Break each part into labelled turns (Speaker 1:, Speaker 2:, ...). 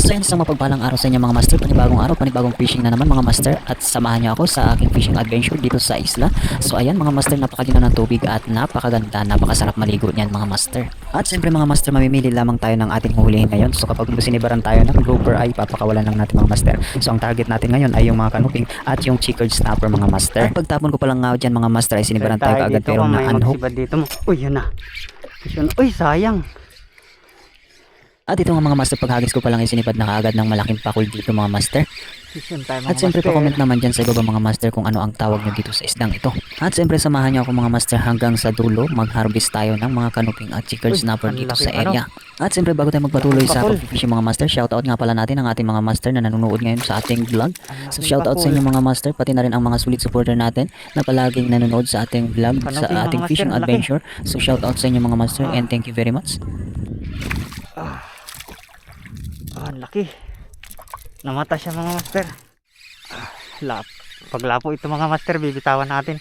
Speaker 1: So yan, isang mapagpalang araw sa inyo mga master. Panibagong araw, panibagong fishing na naman mga master. At samahan niyo ako sa aking fishing adventure dito sa isla. So ayan mga master, napakalinaw ng tubig at napakaganda, napakasarap maligo niyan mga master. At siyempre mga master, mamimili lamang tayo ng ating hulihin ngayon. So kapag sinibaran tayo ng grouper ay papakawalan lang natin mga master. So ang target natin ngayon ay yung mga kanuping at yung chickered snapper mga master. At pagtapon ko palang nga dyan mga master ay sinibaran tayo kaagad pero na-unhook.
Speaker 2: Dito mo. Uy, yun na. Uy, sayang.
Speaker 1: At ito nga mga master, paghagis ko palang isinipad na kaagad ng malaking pakul dito mga master. At siyempre pa-comment naman dyan sa ibaba mga master kung ano ang tawag nyo dito sa isdang ito. At siyempre samahan nyo ako mga master hanggang sa dulo, mag-harvest tayo ng mga kanuping at chickered snapper dito sa area. At siyempre bago tayo magpatuloy sa pag-fishing mga master, shoutout nga pala natin ang ating mga master na nanonood ngayon sa ating vlog. So shoutout sa inyo mga master, pati na rin ang mga sulit supporter natin na palaging nanonood sa ating vlog, sa ating fishing adventure. So shoutout sa inyo mga master and thank you very much.
Speaker 2: Ang laki. Namata siya mga master. Paglapo ito mga master, bibitawan natin.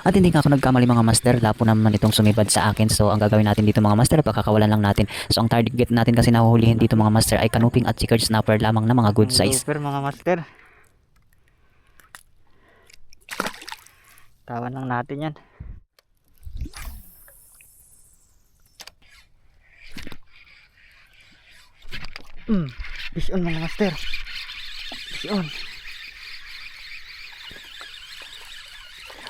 Speaker 1: At hindi nga ako nagkamali mga master, lapo naman itong sumibad sa akin. So ang gagawin natin dito mga master, pagkakawalan lang natin. So ang target natin kasi nahuhulihin dito mga master ay kanuping at chickered snapper lamang na mga good size.
Speaker 2: Super mga master. Tawan lang natin yan. Fish on mga master. Fish on.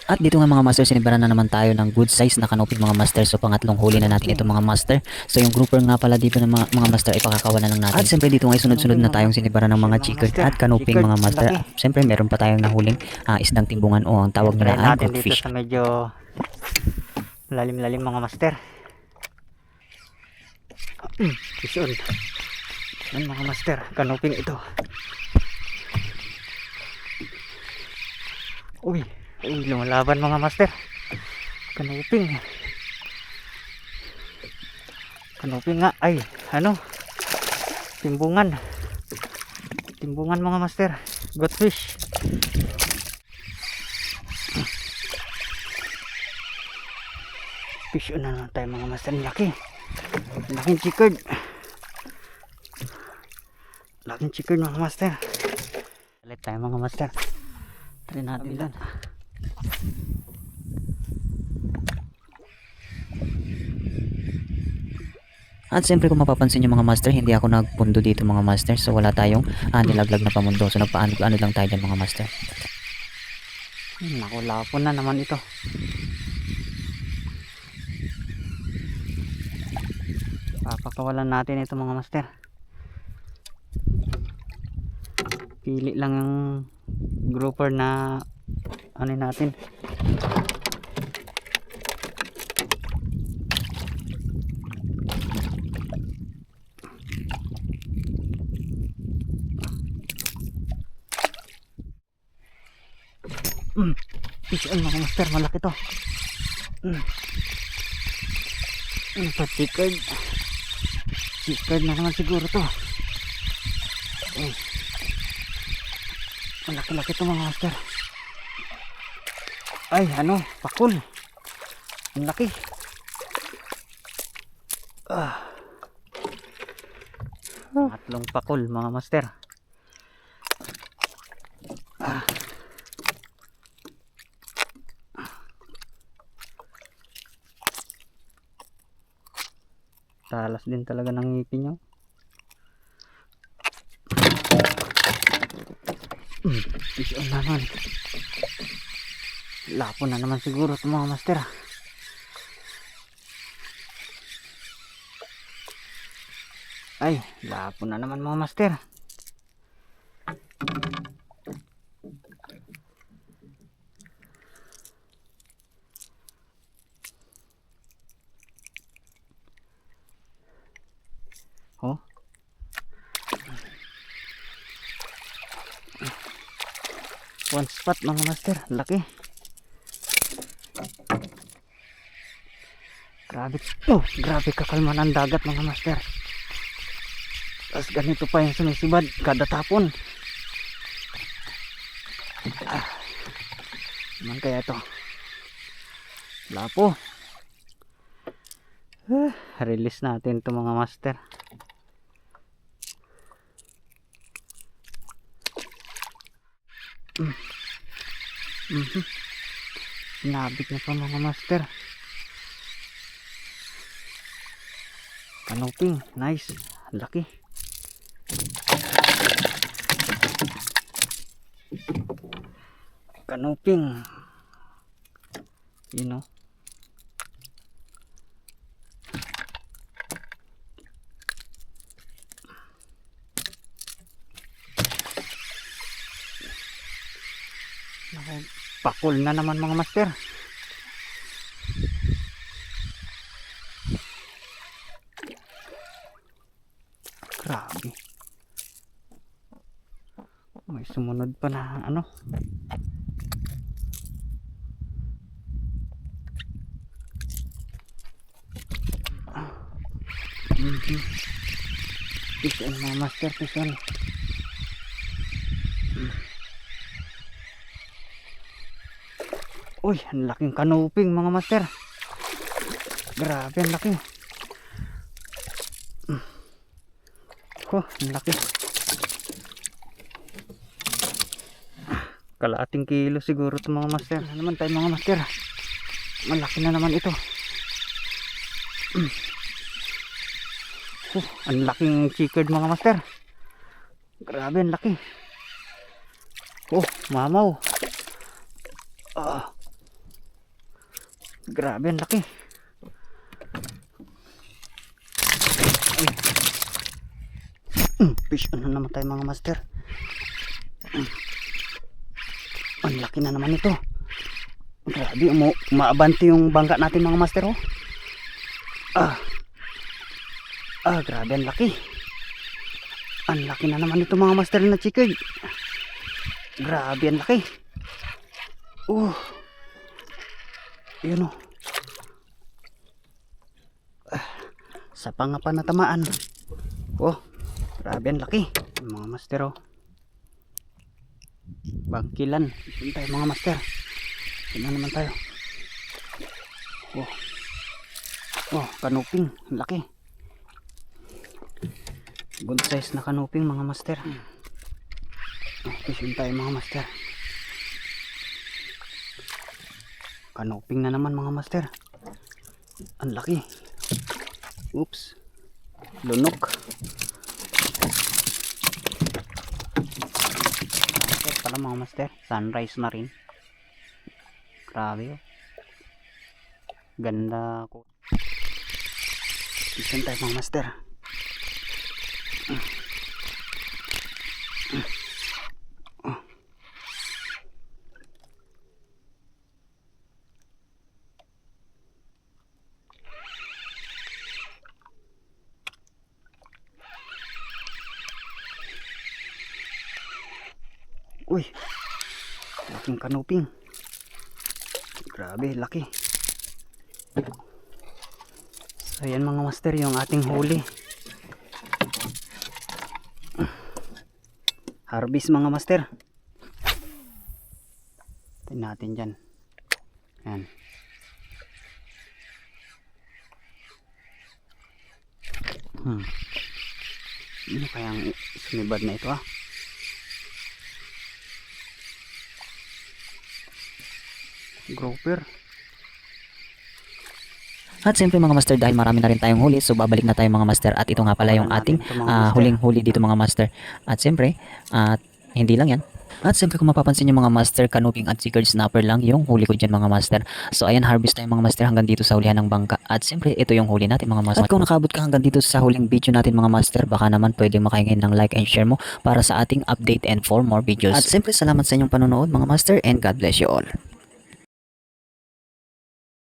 Speaker 1: At dito nga mga master, sinibaran na naman tayo ng good size na kanuping mga master. So pangatlong huli na natin ito mga master. So yung grouper nga pala dito ng mga master ay pakakawalan lang natin. At siyempre dito nga sunod-sunod na tayong sinibaran ng mga chickered at kanuping mga master. Siyempre meron pa tayong nahuling isdang timbungan o ang tawag nila ay goldfish.
Speaker 2: Dito sa medyo lalim-lalim mga master. Fish on. Yan mga master, kanuping ito. Uy, lumalaban mga master. Kanuping. Kanuping nga, ay, timbungan. Timbungan mga master. Goldfish. Fish on na naman tayo mga master. Laki. Laking chickered. Laking chickered mga master. Ulit tayo mga master. Try natin lang.
Speaker 1: At siyempre kung mapapansin nyo mga master, hindi ako nagpundo dito mga master. So wala tayong nilaglag na pamundo. So nagpaano lang tayo dyan mga master.
Speaker 2: Naku, lapon na naman ito. Papakawalan natin ito mga master. Pili lang yung grouper na natin. Fish on mga master, malaki to. Ito chickered. Chickered na naman siguro to. Malaki-laki to mga master. Ay, pakul. Ang laki. Tatlong pakul mga master. Talas din talaga ng ngipin nyo. Fish on naman. Lapo na naman siguro ito mga master. Ay, lapo na naman mga master. Oh. One spot mga master, laki. Grabe kakalman ang dagat mga master. Tapos ganito pa yung sumisibad kada tapon. Naman kaya ito? Lapo. Release natin ito mga master. Sinabit niya pa mga master. Kanuping, nice. Laki. Kanuping. You know. Pakul na naman mga master. Grabe. May sumunod pa na ano. Fish on mga master, fish on. Uy, ang laking kanuping mga master. Grabe, ang laki. Oh, ang laki. Kalahating kilo siguro ito mga master. Ano naman tayo mga master? Malaki na naman ito. Oh, ang laking chickered mga master. Grabe, ang laki. Oh, mamaw. Grabe, ang laki. Fish on na naman tayo mga master. Ang laki na naman ito. Grabe, umaabanti yung bangka natin mga master. Oh. Grabe, ang laki. Ang laki na naman ito mga master na chickered. Grabe, ang laki. Yun o. Sa panga pa natamaan. Grabe, ang laki. Mga master o. Bangkilan. Saan tayo mga master? Saan naman tayo? Kanuping. Ang laki. Good size na kanuping mga master. Saan tayo mga master? Kanuping na naman mga master. Ang laki. Oops. Lunok. Sunset pala mga master. Sunrise na rin. Grabe. Ganda ko. Saan tayo mga master? Uy, laking kanuping. Grabe, laki. So yan mga master, yung ating huli. Harvest mga master. Tingnan natin dyan. Yan. Ano kayang sumibad na ito Grouper.
Speaker 1: At siyempre mga master, dahil marami na rin tayong huli, so babalik na tayo mga master. At ito nga pala yung ating huling huli dito mga master. At siyempre, hindi lang yan. At siyempre kung mapapansin nyo mga master, kanuping at chickered snapper lang yung huli ko dyan mga master. So ayan, harvest tayo mga master hanggang dito sa hulihan ng bangka. At siyempre ito yung huli natin mga master. At kung nakabot ka hanggang dito sa huling video natin mga master, baka naman pwede makahingin ng like and share mo para sa ating update and for more videos. At siyempre salamat sa inyong panonood mga master, and God bless you all.